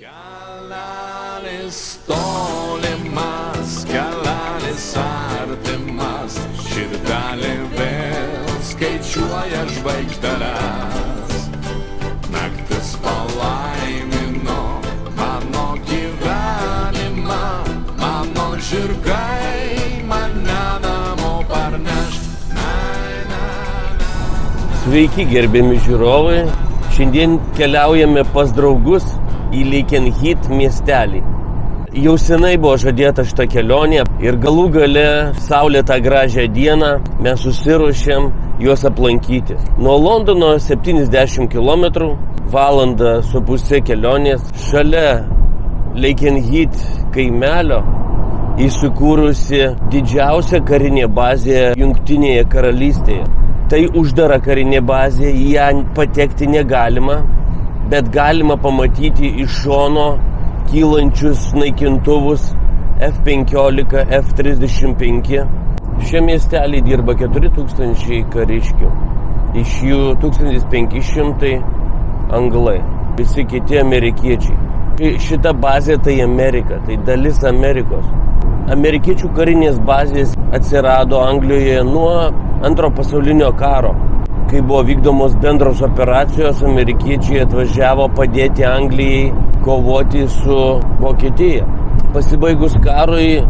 Kelelis tolimas, kelelis artimas, širdelė vėl skaičiuoja žvaigždeles. Naktis palaimino mano gyvenimą, mano žirgai mane namo parneš. Sveiki, gerbiami žiūrovai. Šiandien keliaujame pas draugus į Lakenheath miestelį. Jau senai buvo žadėta šita kelionė ir galų gale saulėtą gražią dieną mes susiruošėm juos aplankyti. Nuo Londono 70 km, valandą su pusė kelionės, šalia Lakenheath kaimelio įsikūrusi didžiausia karinė bazė Jungtinėje karalystėje. Tai uždara karinė bazė, į ją patekti negalima, bet galima pamatyti iš šono kylančius naikintuvus F-15, F-35. Šiame miestelį dirba 4000 kariškių, iš jų 1500 anglai, visi kiti amerikiečiai. Šita bazė tai Amerika, tai dalis Amerikos. Amerikiečių karinės bazės atsirado Anglijoje nuo Antro pasaulinio karo. Kai buvo vykdomos bendros operacijos, amerikiečiai atvažiavo padėti Anglijai kovoti su Vokietija. Pasibaigus karui,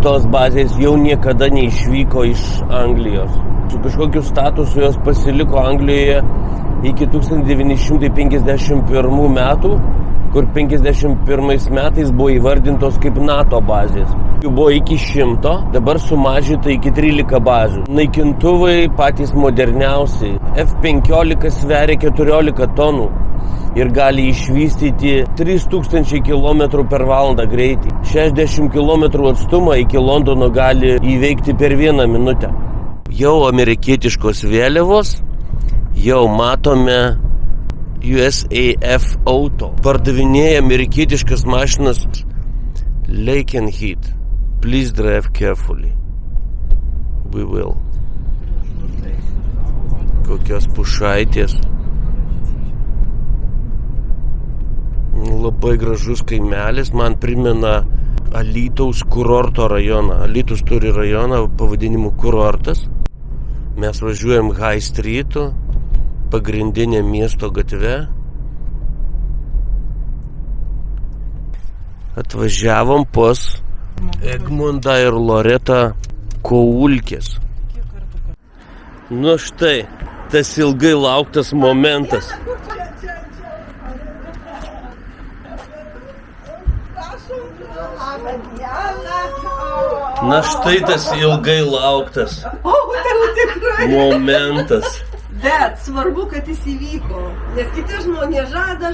tos bazės jau niekada neišvyko iš Anglijos. Su kažkokiu statusu jos pasiliko Anglijoje iki 1951 metų, kur 51 metais buvo įvardintos kaip NATO bazės. Jų buvo iki 100, dabar sumažinta iki 13 bazių. Naikintuvai patys moderniausiai. F-15 sveria 14 tonų ir gali išvystyti 3000 km per valandą greitį. 60 km atstumą iki Londono gali įveikti per 1 minutę. Jau amerikietiškos vėliavos, jau matome USAF Auto. Pardavinėja amerikietiškas mašinas. Lakenheath. Please drive carefully. We will. Kokios pušaitės. Labai gražus kaimelis. Man primena Alytaus kurorto rajoną. Alytus turi rajoną pavadinimu kurortas. Mes važiuojam High Streetu, pagrindinė miesto gatve. Atvažiavom pas Egmundą ir Loretą Koulkės. Nu štai, tas ilgai lauktas momentas. Na štai tas ilgai lauktas momentas. Bet svarbu, kad jis įvyko, nes kiti žmonės žada,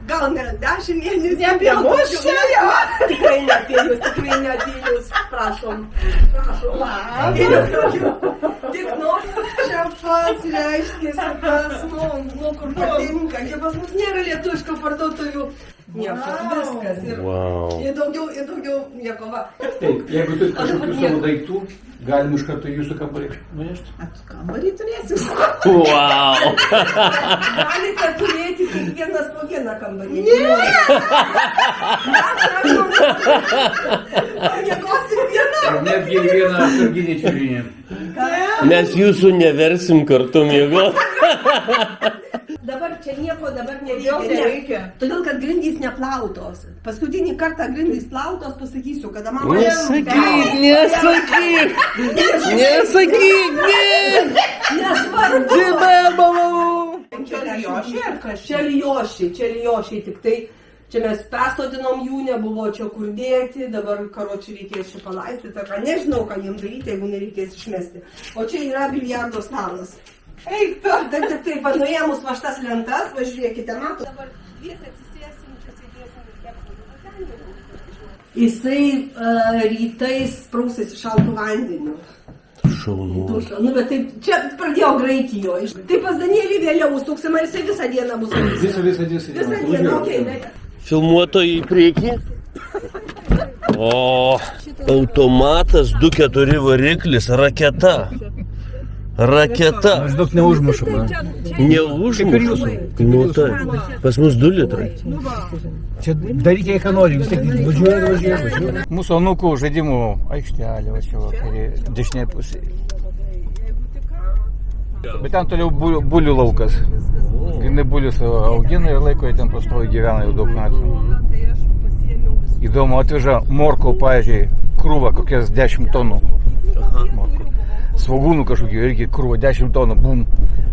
gal ne 10 mėnesių. Ne apie mus čia, jo. Tikrai ne apie jūs, prašom. Tik nors čia pats reiškėsi tas, kur patinka, čia pas mus nėra lietuviškų parduotuvių. Nieko, viskas. Ir daugiau nieko, va. Taip, jeigu turit kažkokių savo daiktų, galim iš karto jūsų kambarį nunešti. Kambarį turėsim. Wow! Galite turėti kiekvienas po vieną kambarį. Pagėgosim vieną. Netgi vieną atsarginį čiurinį. Mes jūsų neversim kartu miegoti. Dabar čia nieko nereikia. Todėl, kad grindys neplautos. Paskutinį kartą grindys plautos, pasakysiu, kada mama... Nesakyk! Čia lijošiai, tik tai čia mes persodinom jų, nebuvo čia kur dėti, dabar karočiui reikės čia palaistyti, ką nežinau, ką jiems daryti, jeigu nereikės išmesti. O čia yra biliardo stalas. Eik tu! Taip, nuėmus va šitas lentas, važiuokite, mato. Dabar dvies atsisėsim, čia sėdėsim ir kepsim. Jisai rytais prausėsi šaltų vandeniu. Šaunu. Bet taip, čia pradėjo Graikijoje. Tai pas Danielį vėliau užsuksim, ar jisai visą dieną bus. Visą dieną, okei. Filmuotojai į priekį. O, automatas, 2.4 variklis, raketa. Raketa. Maždaug neužmušama. Neužmušama. Nu, tai. Pas mus 2 litrai. Čia darykite, ką nori, vis tiek važiuoja. Mūsų anūkų žaidimų aikštelė, va čia vakarė, dešinėje pusėje. Bet ten toliau bulių laukas. Grinai bulius augina ir laiko jie ten pastovi gyvena jau daug metų. Įdomu, atveža morkų, pavyzdžiui, krūvą, kokias 10 tonų. Morkų. Svogūnų kažkokių irgi krūvą, 10 tonų, bum,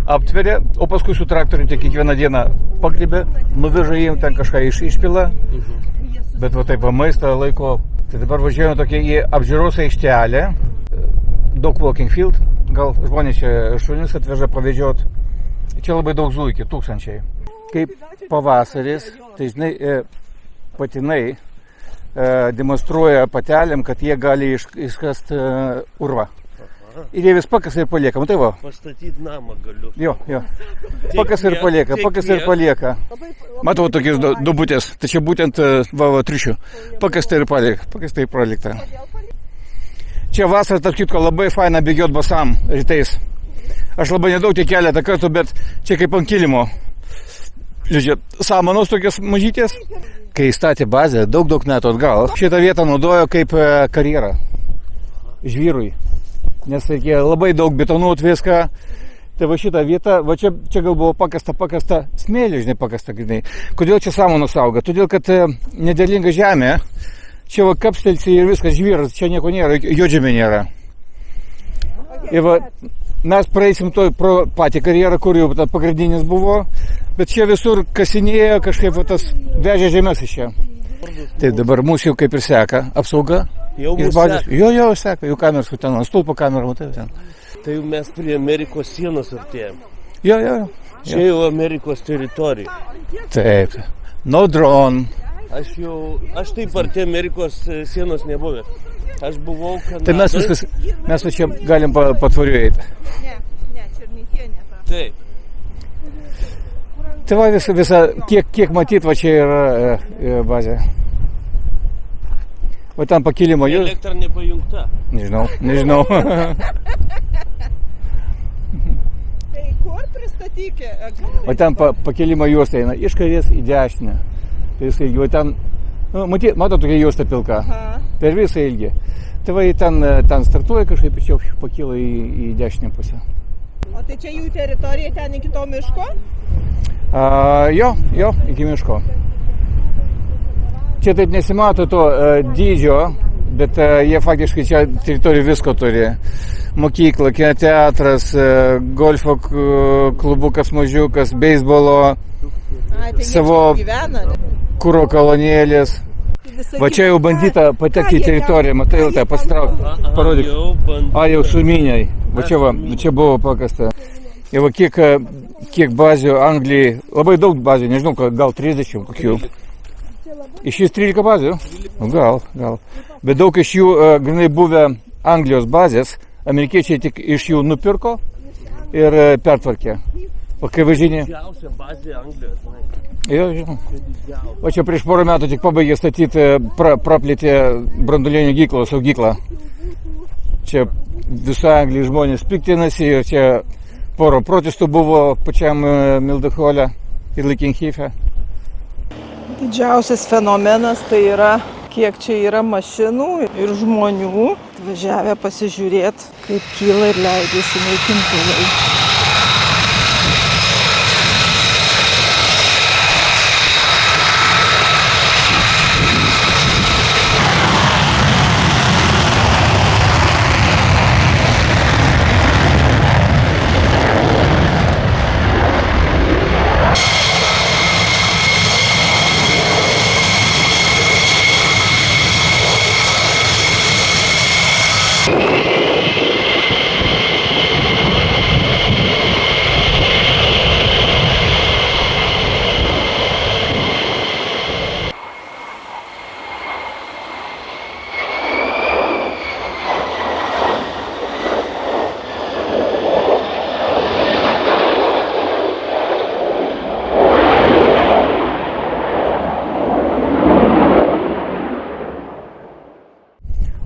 aptveria, o paskui su traktoriu tik kiekvieną dieną paklibė, nuveža jiem ten kažką išpila, bet va taip va maistą laiko. Tai dabar važiuojame tokia į apžiūros aikštelę, dog walking field, gal žmonės čia šunis atveža pavedžiot. Čia labai daug zuikių, 1000. Kaip pavasaris, tai žinai, patinai demonstruoja patelėm, kad jie gali iškast urvą. Ir jie vis pakasa ir palieka, matai va? Pastatyti namą galiu. Jo. Pakasa ir palieka. Matau tokius dubutės, tai čia būtent triušių. Pakasta ir palikta. Čia vasarą, tarp kitko, labai faina bėgiot basam rytais. Aš labai nedaug tik keletą kartų, bet čia kaip ant kilimo. Žiūrėk, samanos tokios mažytės. Kai statė bazę daug metų atgal, šitą vietą naudojo kaip karjerą žvyrui. Nes reikėjo labai daug betonuot viską. Tai va šitą vietą, va čia gal buvo pakasta smėlį, žinai, pakasta grinai. Kodėl čia samanos auga? Todėl, kad nederlinga žemė. Čia va kapstelsi ir viskas žvyras, čia nieko nėra, juodžemė nėra. Ir va, mes praeisim pro patį karjerą, kur jau pagrindinis buvo, bet čia visur kasinėjo kažkaip va, tas vežė žemės iš čia. Tai dabar mūsų jau kaip ir seka apsauga. Jau iš bazės. Jo, seka, jau kameros, ten ant stulpo kamerą, matai ten. Tai jau mes prie Amerikos sienos artėjom. Jo. Čia jau Amerikos teritorija. Taip. No drone. Aš taip arti Amerikos sienos nebuvęs. Aš buvau Kanadoj. Tai mes va čia galim patvariu eiti. Ne, Černykienė. Taip. Tai va visa kiek matyt, va čia yra bazė. Va ten pakilimo jūs. Elektra nepajungta. Nežinau. Tai kur pristatykė? O ten pakilimo juosta eina iš kairės į dešinę. Tai jisai jau ten, mato tokia juosta pilka, per visą ilgį. Tai va ten startuoja kažkaip iš jau pakyla į dešinę pusę. O tai čia jų teritorija ten iki to miško? Jo, iki miško. Čia taip nesimato to dydžio, bet jie faktiškai čia teritorijų visko turi. Mokykla, kino teatras, golfo klubukas mažiukas, beisbolo, Tai savo kuro kolonėlės. Va čia jau bandyta patekti į teritoriją, matai jau tą pasitraukti, parodyk. Jau suminiai, va čia buvo pakasta. Ir va kiek bazių Anglijai, labai daug bazių, nežinau, gal 30 kokių. Iš jis 13 bazių? Gal. Bet daug iš jų grinai buvę Anglijos bazės, amerikiečiai tik iš jų nupirko ir pertvarkė. O kai važinė? Didžiausia bazė Anglijos. Jo, žinau. O čia prieš porą metų tik pabaigė statyti, praplėtė branduolinio ginklo saugyklą. Čia visą Angliją žmonės piktinasi ir čia poro protestų buvo pačiam Mildakhole ir Lakenheath. Didžiausias fenomenas tai yra, kiek čia yra mašinų ir žmonių atvažiavę pasižiūrėti, kaip kyla ir leidžiasi naikintuvai.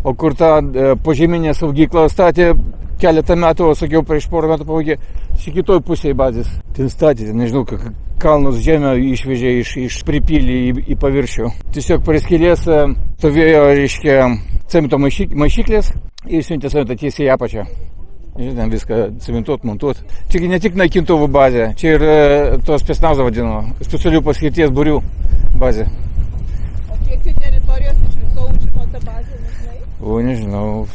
O kur tą požeminę saugyklą statė, keletą metų, o sakiau, prieš porą metų pavogė, čia kitoj pusėje bazės. Ten statė, nežinau, kalnus žemę išvežė iš pripylį į paviršių. Tiesiog prie skylės stovėjo, reiškia, cemento maišyklės ir siuntė cementą tiesiai į apačią. Žinai, viską cementuot, montuot. Čia ne tik naikintuvų bazė, čia ir tos specnazą vadino, specialių paskirties būrių bazė. O kiek čia teritorijos iš viso užima ta bazė, nežinai? O, nežinau.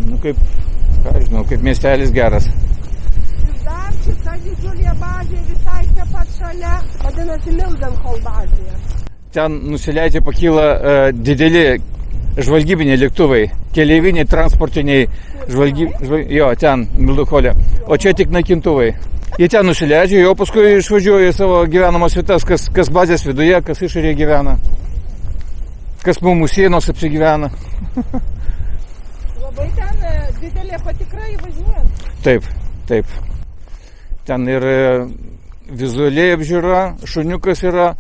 Nu, kaip miestelis geras. Ir dar šita didžiulė bazė visai čia pat šalia, vadinasi Mildenhall bazė. Ten nusileidžia, pakyla dideli žvalgybiniai lėktuvai, keleiviniai, transportiniai, jo, ten, Mildenhall'e. O čia tik naikintuvai. Jie ten nusileidžia, jo paskui išvažiuoja į savo gyvenamas vietas, kas bazės viduje, kas išorėje gyvena, kas mūsų sienos apsigyvena. Labai ten didelė patikra įvažiuojant. Taip. Ten ir vizualiai apžiūra, šuniukas yra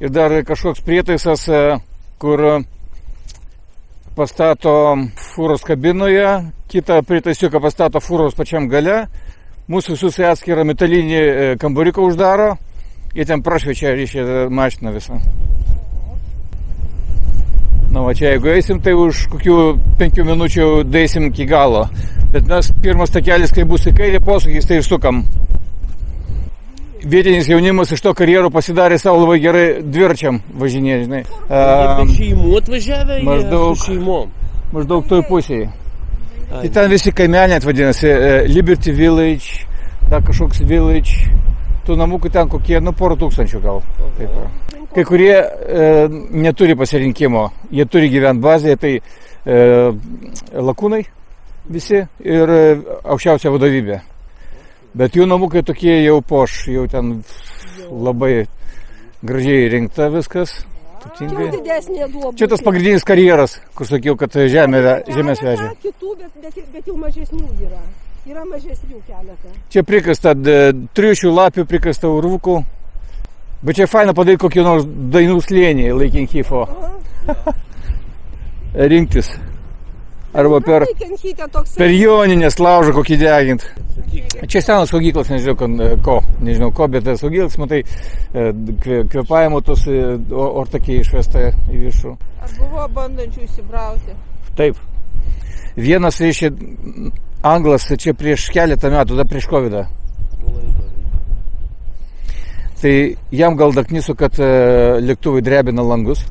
ir dar kažkoks prietaisas, kur pastato fūros kabinoje, kitą pritaisiuką pastato fūros pačiam gale, mūsų visus į atskirą metalinį kambariuką uždaro ir ten prašviečia ryšia mašiną visą. Na, va čia jeigu eisim, tai už kokių 5 minučių daisim iki galo. Bet mes pirmas takelis, kai bus į kairę posūkis, tai išsukam. Vietinis jaunimas iš to karjerų pasidarė savo labai gerai dviračiam važinėti, žinai. Be šeimų atvažiavę, maždaug- su šeimom. Maždaug toj pusėje. Tai ten visi kaimenė vadinasi, Liberty Village, dar kažkoks Village. Tų namukų ten kokie, porą tūkstančių gal. Taip. Kai kurie neturi pasirinkimo, jie turi gyventi bazėje, tai lakūnai visi ir aukščiausia vadovybė. Bet jų namukai tokie jau jau ten labai gražiai rinkta viskas. Čia didesnė duobė. Čia tas pagrindinis karjeras, kur sakiau, kad žemės vežė. Kitų, bet jau mažesnių yra. Yra mažesnių keletą. Čia prikasta triušių, lapių, prikasta urvukų. Bet čia faina padaryti kokį nors dainų slėnį Laikinhyfo. Rinktis. Arba per Joninės laužą kokį degint. Čia senas saugyklas, nežinau ko, bet saugyklas, matai, kvėpavimo tos ortakiai išvesta į viršų. Ar buvo bandančių įsibrauti? Taip. Vienas, reiškia, anglas čia prieš keletą metų, dar prieš COVID-ą. Tai jam gal daknisu, kad lėktuvai drebina langus.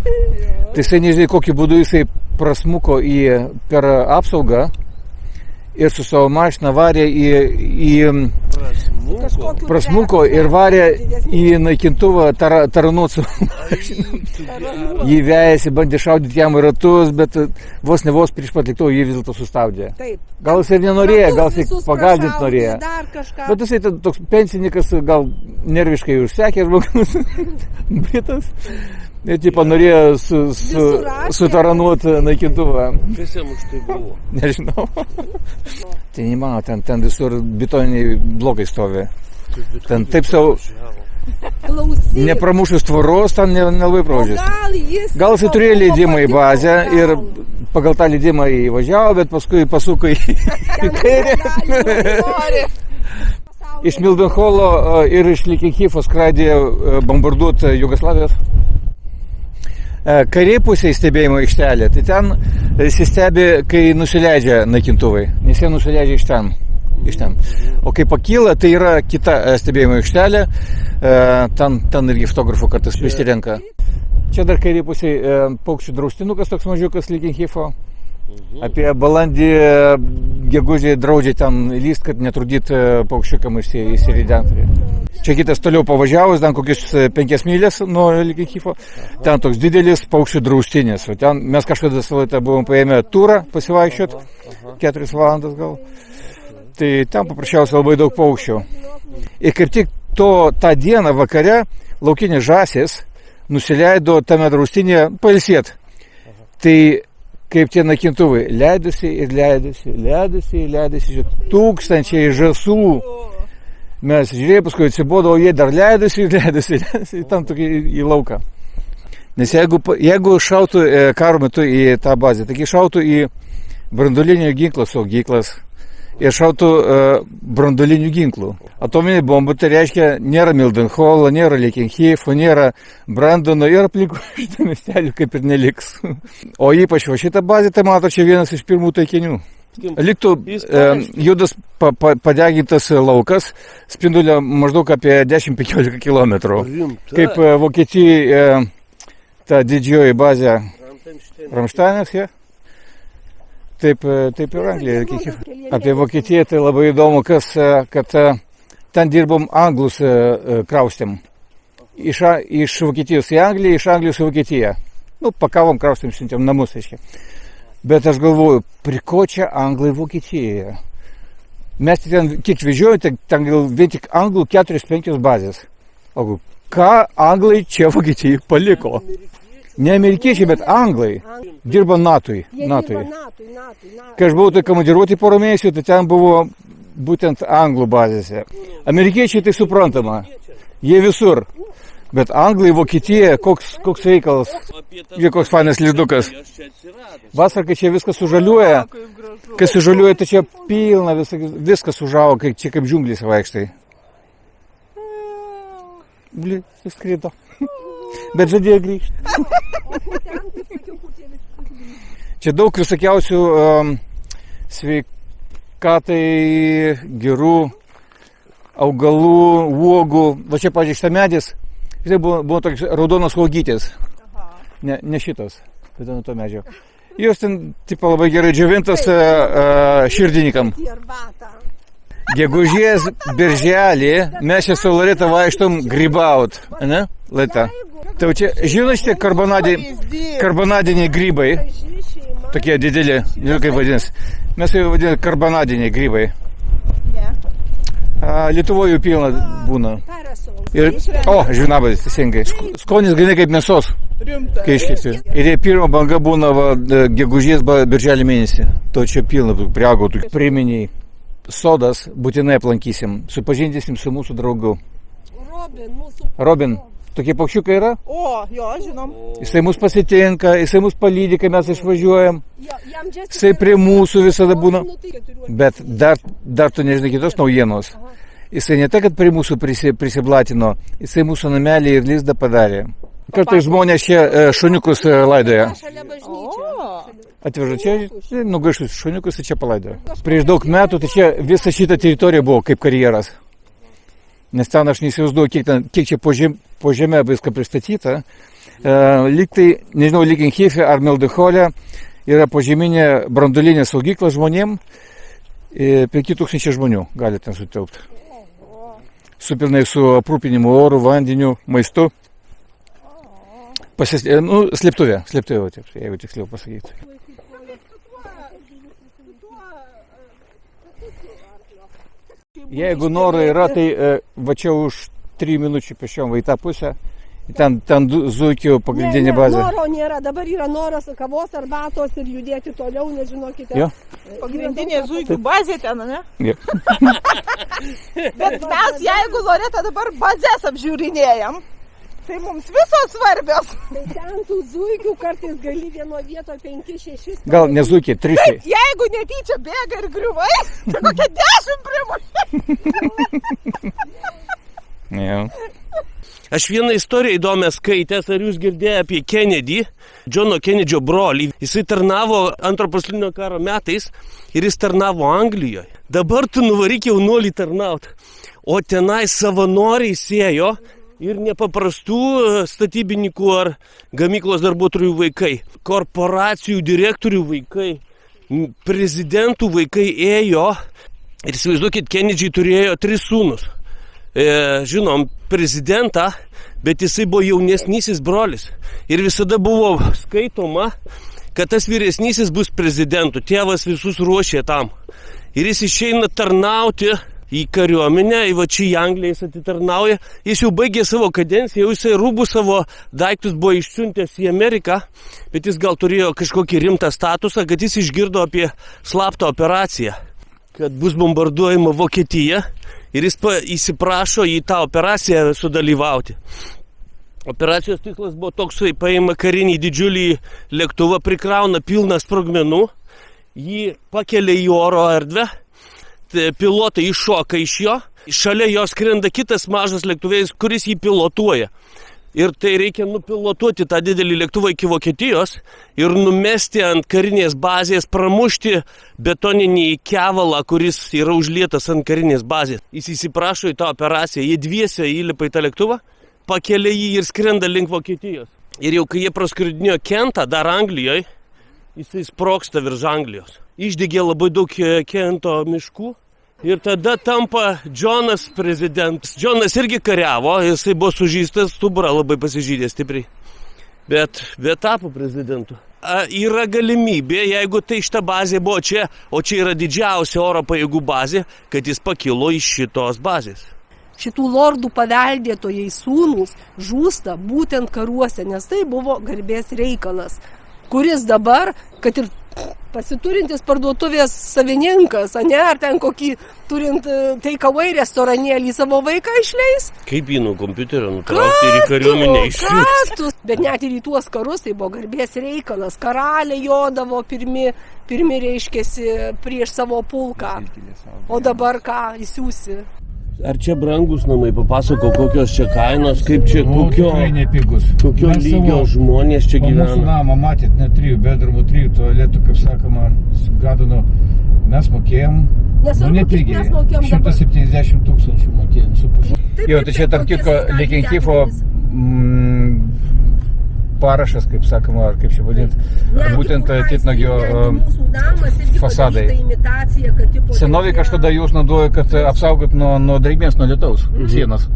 Tai jisai nežinai, kokiu būdu jisai prasmuko per apsaugą ir su savo mašina varė prasmuko ir varė į naikintuvą Taranocų. Jį vejasi, bandė šaudyti jam į ratus, bet vos prieš pat lėktuvą jį vis dėlto sustabdė. Taip. Gal jisai nenorėjo, gal jisai pagąsdinti norėjo. Bet jisai toks pensininkas, gal nerviškai užsekė žmogus, Britas. Ir tipo norėjo sutaranuoti naikintuvą. Kas jam už tai buvo? Nežinau. Tai neįmanoma, ten visur betoniniai blokai stovi. Ten taip savo nepramušus tvoros, ten nelabai praužės. Gal jisai turėjo leidimą į bazę ir pagal tą leidimą įvažiavo, bet paskui pasuko į kairę. Iš Mildenhallo ir iš Laikinhyfo skraidė bombarduoti Jugoslavijos. Kairėje pusėje stebėjimo aikštelė, tai ten stebi, kai nusileidžia naikintuvai, nes jie nusileidžia iš ten. O kai pakyla, tai yra kita stebėjimo aikštelė, ten irgi fotografų kartais prisirenka. Čia dar kairėje pusėje paukščių draustinukas toks mažiukas Laikinhyfo. Apie balandį, gegužį draudžia ten lyst, kad netrukdyti paukščiukam įsiridenti. Čia kitas toliau pavažiavus, ten kokius 5 mylės nuo Laikinhyfo. Ten toks didelis paukščių draustinis. Ten mes kažkada savaitę buvom paėmę turą pasivaikščiot, 4 valandas gal. Tai ten paprasčiausiai labai daug paukščių. Ir kaip tik tą dieną vakare laukinės žąsys nusileido tame draustinėje pailsėt. Tai kaip tie naikintuvai leidosi ir leidosi, tūkstančiai žąsų. Mes žiūrėjome, paskui atsibodo, jie dar leidosi tam tokį į lauką. Nes jeigu šautų karo metu į tą bazę, taigi šautų į branduolinio ginklo saugyklas ir šautų branduolinių ginklų. Atominė bomba tai reiškia nėra Mildenholo, nėra Lekenhifo, nėra Brandono ir aplinkui šitą miestelį kaip ir neliks. O ypač va šitą bazę, tai mato, čia vienas iš pirmų taikinių. Liktų judas padegintas laukas, spindulio maždaug apie 10-15 km. Kaip Vokietijai ta didžioji bazė Ramšteinas, ja? Taip ir Anglija. Apie Vokietiją tai labai įdomu, kad ten dirbom anglus kraustėm. Iš Vokietijos į Angliją, iš Anglijos į Vokietiją. Pakavom, kraustėm, siuntėm namus, aiškiai. Bet aš galvoju, pri ko čia anglai Vokietijoje? Mes ten kiek vežiojom, ten gal vien tik anglų 4-5 bazės. O ką anglai čia Vokietijai paliko? Ne amerikiečiai, bet anglai dirba NATO-ui. Kai aš buvau tai komandiruoti porą mėnesių, tai ten buvo būtent anglų bazėse. Amerikiečiai tai suprantama, jie visur. Bet anglai, Vokietija, koks reikalas, jie koks fainas lizdukas. Vasarą, kai čia viskas sužaliuoja, kai sužaliuoja, tai čia pilna, viskas užauga, kai čia kaip džiunglys vaikštai. Bli, skrido. Bet žadėjo grįžti. Čia daug visokiausių sveikatai gerų augalų, uogų. Va čia, pavyzdžiui, šitą medis, jis buvo toks raudonos uogytės. Ne šitas, bet nuo to medžio. Jos ten, tipo, labai gerai džiovintas širdininkam. Gegužės birželį mes čia su Loreta vaikštom grybaut, ne? Laita. Tai čia, žinai, šitie karbonadiniai grybai, tokie dideli, nežinau kaip vadinasi. Mes jau vadiname karbonadiniai grybai. Lietuvoje jų pilna būna. Žvynabadis, teisingai. Skonis ganai kaip mėsos. Kai iškepti. Ir pirma banga būna gegužės birželį mėnesį. To čia pilna, priagautų priminiai. Sodas būtinai aplankysim, supažindysim su mūsų draugu. Robin. Tokie paukščiukai yra? Jo, žinom. Jisai mus pasitinka, jisai mus palydi, kai mes išvažiuojam. Jisai prie mūsų visada būna. Bet dar tu nežinai kitos naujienos. Jisai ne tai, kad prie mūsų prisiblatino, jisai mūsų namelį ir lizdą padarė. Kartais žmonės čia šuniukus laidoja. Atveža čia, nugaišus šuniukus ir čia palaidoja. Prieš daug metų tai čia visa šita teritorija buvo kaip karjeras. Nes ten aš neįsivaizduoju, kiek čia po žemę viską pristatyta. Lyg tai, nežinau, Lekenhife ar Mildenhole yra požeminė branduolinė saugykla žmonėm. 5000 žmonių gali ten sutilpti. Su pilnai su aprūpinimu oru, vandeniu, maistu. Slėptuvė, jeigu tiksliau pasakyti. Jeigu norai yra, tai va čia už 3 minučių pešiom va į tą pusę. Ten zuikių pagrindinė bazė. Noro nėra, dabar yra noras kavos, arbatos ir judėti toliau, nežinokite. Jo. Pagrindinė zuikių bazė ten, ne? Jo. Bet mes, jeigu Loreta dabar bazės apžiūrinėjam, tai mums visos svarbios. Tai ten tų zuikių kartais gali vieno vieto 5-6. Gal ne zuikiai, 3. Jeigu netyčia bėga ir griuvai, tai kokia 10 primušė. Jo. Aš vieną istoriją įdomią skaitęs, ar jūs girdėjote apie Kennedy, Johno Kennedyo brolį. Jisai tarnavo Antro pasaulinio karo metais ir jis tarnavo Anglijoje. Dabar tu nuvaryk jaunuolį tarnauti. O tenai savanoriai sėjo ir nepaprastų statybininkų ar gamyklos darbuotojų vaikai, korporacijų direktorių vaikai, prezidentų vaikai ėjo. Ir įsivaizduokit, Kennedy turėjo 3 sūnus. Žinom, prezidentą, bet jisai buvo jaunesnysis brolis. Ir visada buvo skaitoma, kad tas vyresnysis bus prezidentu. Tėvas visus ruošė tam. Ir jis išeina tarnauti į kariuomenę, va čia į Angliją jis atitarnauja. Jis jau baigė savo kadenciją, jau jisai rūbų savo daiktus buvo išsiuntęs į Ameriką, bet jis gal turėjo kažkokį rimtą statusą, kad jis išgirdo apie slaptą operaciją, kad bus bombarduojama Vokietija. Ir jis įsiprašo į tą operaciją sudalyvauti. Operacijos tikslas buvo toksai, paima karinį didžiulį lėktuvą, prikrauna pilną sprogmenų jį pakelia į oro erdvę, pilotai iššoka iš jo, šalia jo skrenda kitas mažas lėktuvėlis, kuris jį pilotuoja. Ir tai reikia nupilotuoti tą didelį lėktuvą iki Vokietijos ir numesti ant karinės bazės, pramušti betoninį kevalą, kuris yra užlietas ant karinės bazės. Jis įsiprašo į tą operaciją, jie dviese įlipa į tą lėktuvą, pakelia jį ir skrenda link Vokietijos. Ir jau kai jie praskridinėjo Kentą, dar Anglijoje, jisai sproksta virš Anglijos. Išdegė labai daug Kento miškų. Ir tada tampa Džonas prezidentas. Džonas irgi kariavo, jisai buvo sužeistas, stuburą labai pasižydė stipriai. Bet tapo prezidentu. Yra galimybė, jeigu tai šita bazė buvo čia, o čia yra didžiausia oro pajėgų bazė, kad jis pakilo iš šitos bazės. Šitų lordų paveldėtojai sūnūs žūsta būtent karuose, nes tai buvo garbės reikalas, kuris dabar, kad ir pasiturintis parduotuvės savininkas, ar ten kokį turint take-away restoranėlį savo vaiką išleis. Kaip jį nuo kompiuterio nutraukti ir į kariuomenę išsiųsti. Bet net ir į tuos karus tai buvo garbės reikalas. Karaliai jodavo pirmi reiškėsi prieš savo pulką. O dabar ką įsiūsi? Ar čia brangus namai? Papasako, kokios čia kainos, kaip čia, kokio lygio žmonės čia gyvena. Mūsų namą matėt, ne 3 bedrumų, 3 tualetų, kaip sakoma, su Gadonu. Mes mokėjom, nepigiai, 170 000 mokėjom su pusė. Jo, tai čia tarp kitko Lekinkifo parašas, kaip sakoma, ar kaip čia vadinti, būtent titnagio fasadai. Senoviai kažkada jūs naudoja, kad apsaugot nuo drėgmės, nuo lietaus sienos.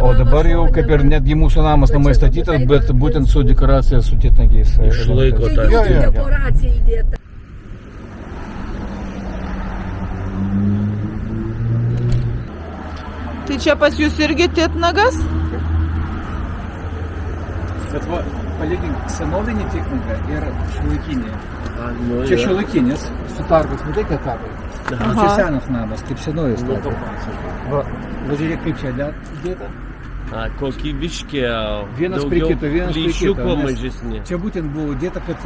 O dabar jau kaip ir netgi mūsų namas namai statytas, bet būtent su dekoracija, su titnagiais. Išlaiko tą. Dekoracija įdėta. Tai čia pas jūs irgi titnagas? Bet va, palygink senovinį titnagą ir šiuolaikinį. Čia šiuolaikinis, su targais, matai, kad targai. Čia senas namas, kaip senovis. Va, žiūrėk, kaip čia dėta. Kokybiškė, vienas prie kito, plyšiuko mažesnė. Čia būtent buvo dėta, kad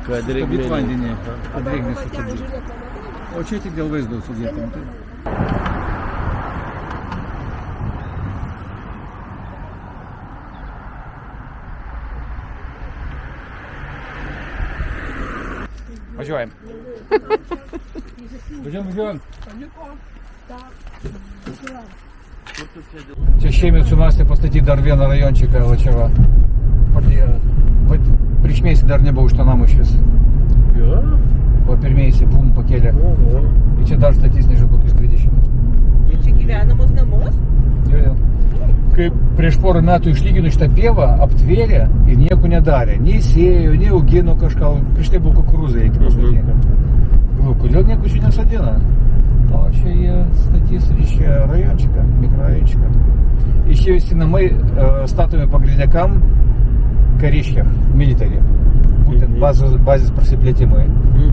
stabdyt vandenį, kad drėgmės sustabdyti. O čia tik dėl vaizdo sudėta. Važiuojam. Važiuojam. Čia šiemet sumastė pastatyti dar vieną rajončiką, va čia va. Prieš mėnesį dar nebuvo už tą namą iš vis. Jo? Po pirmėsi, bum, pakėlė. Ir čia dar statys, nežinau, kokius 20. Čia gyvenamos namus? Jo. Kai prieš porą metų išlygino šitą pievą, aptvėrė ir nieko nedarė. Nei sėjo, nei augino kažką. Prieš tai buvo kukurūzai, reikia pasakyti. Kodėl nieko čia nesadina? O čia jie statys reiškia rajončiką, mikrorajončiką. Ir šie visi namai statomi pagrindine kam? Kariškiam, military. Būtent bazės prasiplėtimai.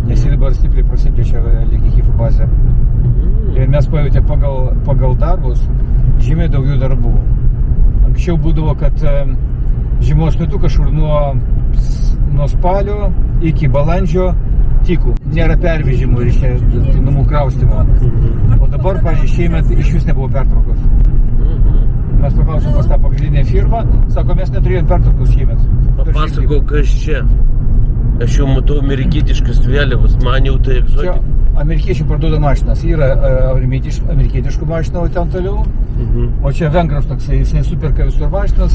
Nes jie dabar stipriai prasiplečia Lekinkifo bazę. Ir mes pajutė pagal darbus žymiai daugiau darbų. Anksčiau būdavo, kad žiemos metu kažkur nuo spalio iki balandžio tikų. Nėra pervežimų, reiškia, namų kraustymo. O dabar, pavyzdžiui, šiemet iš vis nebuvo pertraukos. Mes paklausom pas tą pagrindinę firmą, sako, mes neturėjom pertraukos šiemet. Papasakau, kas čia. Aš jau matau amerikietiškas vėliavas, man jau tai egzotika. Amerikiečių parduoda mašinas. Yra amerikietiškų mašinų ten toliau. O čia vengras toksai, jisai superka visur mašinas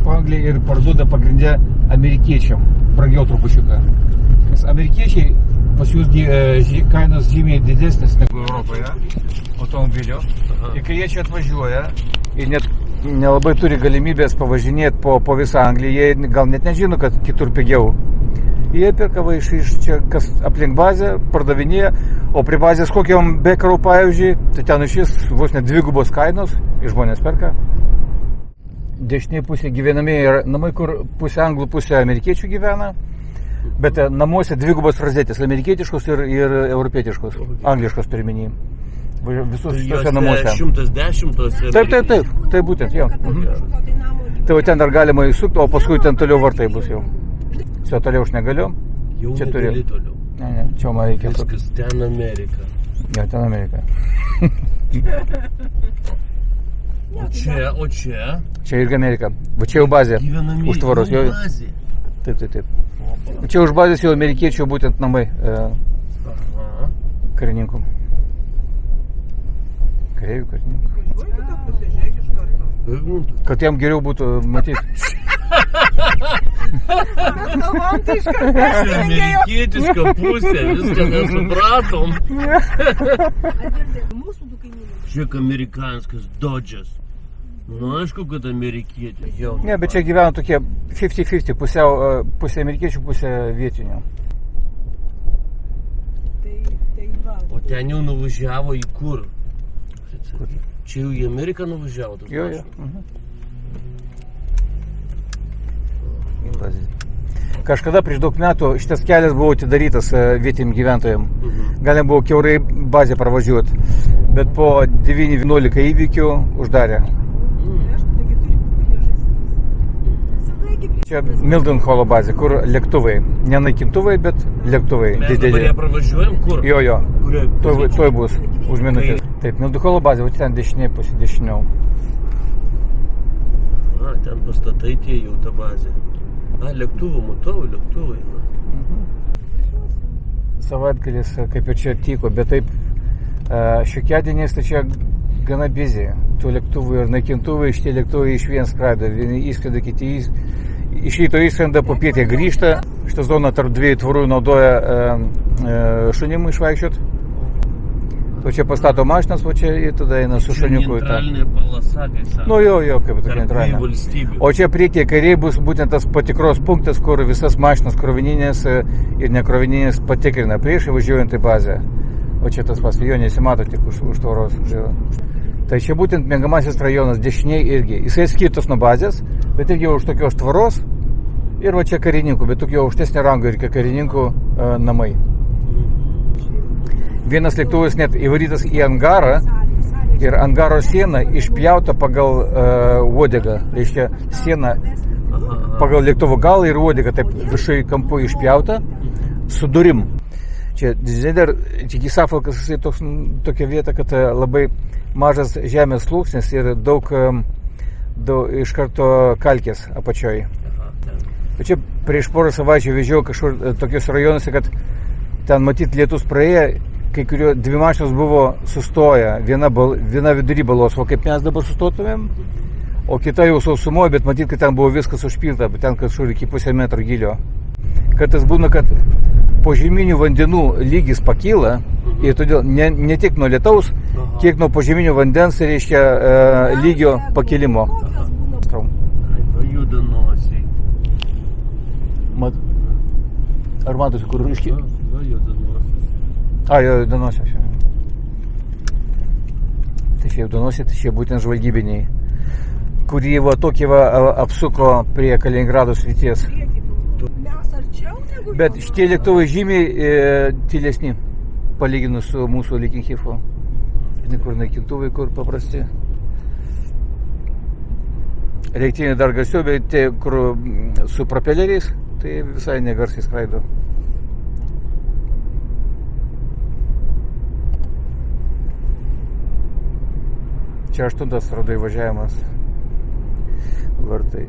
po Angliją ir parduoda pagrindę amerikiečiam. Brangiau trupučiuką. Nes amerikiečiai pas jūs kainos žymiai didesnės negu Europoje automobilio. Ir kai jie čia atvažiuoja ir net nelabai turi galimybės pavažinėti po visą Angliją, jie gal net nežino, kad kitur pigiau. Jie perka va iš čia, kas aplink bazę, pardavinėja, o prie bazės kokiam bekarų, pavyzdžiui, tai ten iš vis vos net dvigubos kainos ir žmonės perka. Dešinėje pusėje gyvenamieji namai, kur pusė anglų, pusė amerikiečių gyvena, bet namuose dvigubos frazetės, amerikietiškos ir europietiškos, angliškos turiminį. Visus šitose namuose. 110. Taip, tai būtent, jo. Tai va ten dar galima įsukti, o paskui ten toliau vartai bus jau. Toliau aš negaliu. Jau Čia turi. negali toliau. Ne, čia man reikia. Viskas, ten Amerika. Jo, ten Amerika. O čia Čia irgi Amerika. Va čia jau bazė. gyvenamieji. Už tvoros, jo. bazė. Taip. Čia už bazės jau amerikiečių būtent namai Aha. karininkų. Kareivių karininkų. Važiuokite, pasižiūrėk iš karto. Kad jam geriau būtų matyti. Man tai iš karto Čia persiengė. amerikietiška pusė, viską nesupratom. Žiūrėk, amerikanskas Dodge'as. Nu, aišku, kad amerikietė. Jau. Ne, bet čia gyvena tokie 50-50, pusė amerikiečių, pusė vietinių. Tai va. O ten jau nuvažiavo į kur? Čia jau į Ameriką nuvažiavo. tas Jo. mašinas? Kažkada prieš daug metų šitas kelias buvo atidarytas vietiniam gyventojam. Galim buvo kiaurai bazę pravažiuoti, bet po 9-11 įvykių uždarė. Čia Mildenholo bazė, kur lėktuvai. Ne naikintuvai, bet lėktuvai Mes dabar dideli. ją pravažiuojam kur? Jo. Kurie? Tuoj bus už minutės. Taip, Mildenholo bazė, o ten dešinė pusė dešiniau. A, ten pastatai tie jau ta bazė. A, lėktuvų, matau, lėktuvai. Savaitgalis kaip ir čia tiko, bet taip šiokiadieniais tai čia gana busy. Tų lėktuvų ir naikintuvai, šitie lėktuvai iš vien skraido. Vieni įskrenda, kiti iš ryto įskrenda, po pietį grįžta. Šitą zoną tarp dviejų tvorų naudoja šunim išvaikščiot. O čia pastato mašinas, o čia ir tada eina su šuniuku. Neutralinė palasa, kai sako. Nu jo, kaip tokia Tarp neutralinė. dviejų valstybių. O čia priekyje kairiai bus būtent tas patikros punktas, kur visas mašinas krovininės ir nekrovininės patikrina prieš įvažiuojant į bazę. O čia tas pats, jo nesimato tik už tvoros. Tai čia būtent miegamasis rajonas, dešiniai irgi. Jisai skirtas nuo bazės, bet irgi už tokios tvoros. Ir va čia karininkų, bet tokio aukštesnio rango irgi karininkų namai. Vienas lėktuvas net įvarytas į angarą ir angaro siena išpjauta pagal uodegą. Reiškia, siena pagal lėktuvo galą ir uodegą taip viršai kampu išpjauta su durim. Čia dar tik Saffolkas, jisai tokia vieta, kad labai mažas žemės sluoksnis ir daug iš karto kalkės apačioj. Bet čia prieš porą savaičių vežiau kažkur tokius rajonuose, kad ten matyt lietus praėjo, kai kurio dvi mašinos buvo sustoję, viena vidury balos, o kaip mes dabar sustotumėm, o kita jau sausumoje, bet matyt, kad ten buvo viskas užpilta, bet ten kažkur iki pusę metro gilio. Kartais būna, kad požeminių vandenų lygis pakyla ir todėl ne tik nuo lietaus, kiek nuo požeminių vandens, reiškia lygio pakilimo. Va juda nosiai. Ar matosi, kur iški? Va juda nosiai. Jo, Danose. Tai čia jau Danose, tai čia būtent žvalgybiniai, kurį va tokį va apsuko prie Kaliningrado srities. Bet šitie lėktuvai žymiai tylesni, palyginus su mūsų Likinhifo. Žinai, kur naikintuvai, kur paprasti. Reaktyviniai dar garsiau, bet tie, kur su propeleriais, tai visai negarsiai skraido. Čia 8 rodo įvažiavimas vartai.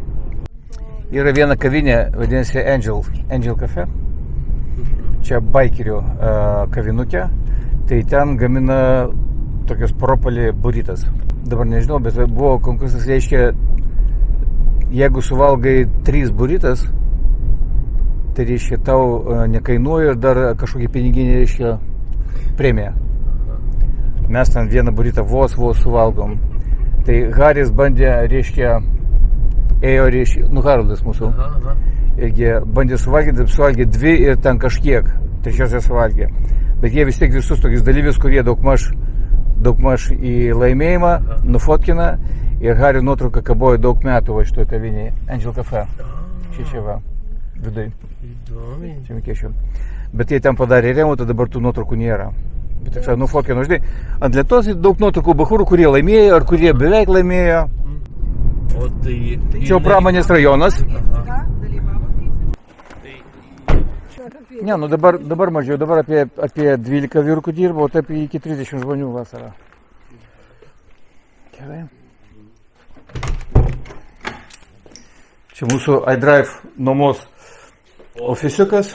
Yra viena kavinė, vadinasi Angel Cafe. Čia baikerių kavinukė. Tai ten gamina tokios propolį burritas. Dabar nežinau, bet buvo konkursas, reiškia, jeigu suvalgai 3 burritas, tai reiškia tau nekainuoja ir dar kažkokį piniginį, reiškia, premiją. Mes ten vieną burritą vos suvalgom. Tai Haris bandė, reiškia, Haroldas mūsų, irgi bandė suvalgė 2 ir ten kažkiek, trečiosią suvalgė. Bet jie vis tiek visus tokius dalyvius, kurie daugmaž į laimėjimą nufotkina ir Hario nuotrauka kabojo daug metų va šitoj kavinėje, Angel Cafe. Čia va, vidai. Įdomiai. Čia mikėšiu. Bet jie ten padarė remontą, dabar tų nuotraukų nėra. Bet tik nufotkino, žinai, ant lietos daug nuotraukų bachūrų, kurie laimėjo ar kurie beveik laimėjo. O tai... Čia pramonės rajonas. Ne, nu dabar mažiau, dabar apie 12 vyrukų dirbo, taip iki 30 žmonių vasarą. Gerai. Čia mūsų iDrive nuomos ofisiukas.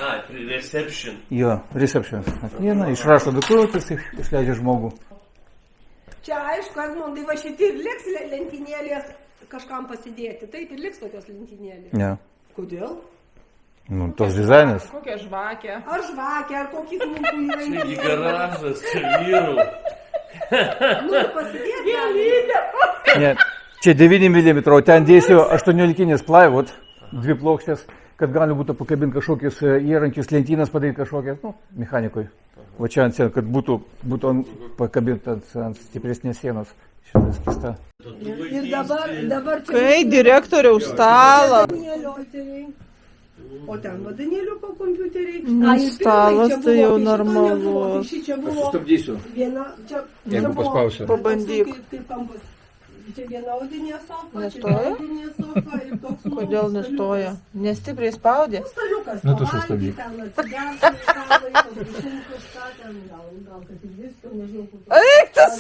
Reception. Jo, reception. Ateina, išrašo dokumentus, išleidžia žmogų. Čia aišku, Edmundai, va šitie ir liks lentynėlės kažkam pasidėti. Taip ir liks tokios lentynėlės. Ne. Kodėl? Nu, tos dizainas. Kokia žvakė. Ar žvakė, ar kokį smulkų įrankį. Čia garažas, čia vyrų. Nu, pasidėti. Gėlytė. Ne, čia 9 mm, o ten dėsiu 18 plywood, 2 plokštės, kad galima būtų pakabinti kažkokius įrankius, lentynas padaryti kažkokias, nu, mechanikui. Va čia ant sienos, kad būtų pakabinti ant stipresnės sienos šitas kista. Ir dabar čia... Kai direktoriaus stalą. O ten vadanėlių po kompiuteriai. Nu, stalas tai jau normalus. Sustabdysiu. Viena, čia Jeigu paspausiu. Pabandyk. Kaip kampas. Čia viena odinė sofa, Nestoja? čia odinė sofa ir toks... Kodėl nestoja? Nestipriai spaudė? Staliukas. Nu, tu sustabdyk. Ten atsigerti, stalai, paprašym kažką ten, gal kad ir viską, nežinau, kokį... Eik, tas!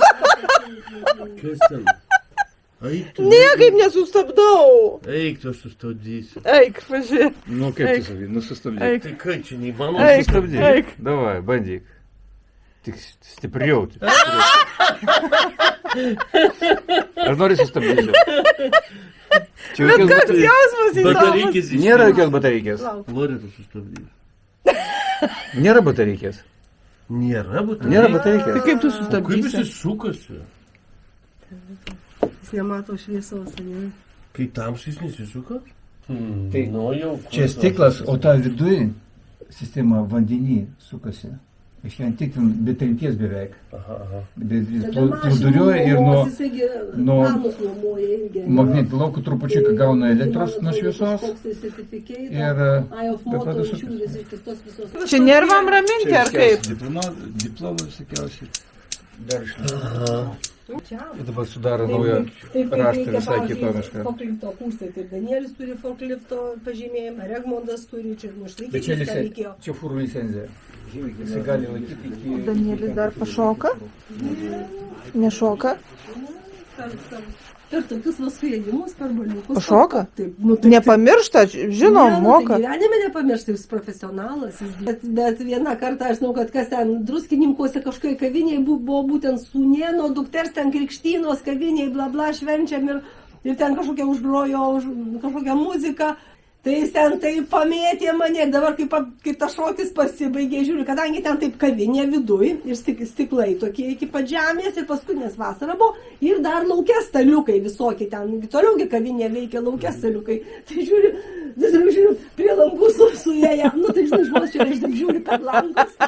Kas ten? Eik tu. Niekaip nesustabdau. Eik tu, aš sustabdysiu. Eik, pažiūrėk. Nu kaip tu savį, nu sustabdyk. Eik. Tai ką, čia neįmanoma Eik. sustabdyti? Eik. Davai, bandyk. Tik stipriau. Aš noriu sustabdyti. Bet koks jausmas įdomus. Batareikės Nėra jokios batareikės. Nori tu sustabdyti. Nėra batareikės. Nėra batareikės. Nėra Tai batareikės. kaip tu Kaip jisai sustabdysi? sukasi? Jis nemato šviesos, ne? Kai tamsu jis nesisuka? Tai Nu jau. čia stiklas, o ta viduje sistema vandenį sukasi. Iš ten tik be trinties beveik. Aha. Bet plūduriuoja ir nuo magnetinio lauko trupučiuką gauna elektros nuo šviesos. Ir pradeda suktis. Čia nervam raminti ar kaip? Diplomą visokiausiai. Dar išleidžiu. Ir dabar sudaro naują raštą visai kitonišką. Forklifto kursai. Ir Danielius turi forklifto pažymėjimą, Regmondas turi, čia Bet išlaikyti čia, viską reikėjo. čia fūrų licenzija. Jis gali laikyti iki... Danielis dar pašoka? Nešoka? Per tokius vasujėjimus, per baliukus. Pašoka? Taip, nu, taip, Nepamiršta, žinom, Ne, moka. Tai gyvenime nepamiršti, jis profesionalas. Bet vieną kartą aš žinau, kad kas ten druskininkuose kažkoje kavinėje buvo būtent sūnėno, dukters ten krikštynos kavinėje, bla bla, švenčiam ir ten kažkokia užgrojo kažkokią muziką. Tai jis ten taip pamėtė mane, dabar kaip tas šokis pasibaigė, žiūriu, kadangi ten taip kavinė viduj ir stiklai tokie iki pat žemės ir paskui, nes vasara buvo, ir dar laukia staliukai visokie ten, toliaugi kavinė veikia laukia staliukai. Tai žiūriu, prie langų suėję, nu tai žinai, žmonės čia aš taip žiūriu per langus.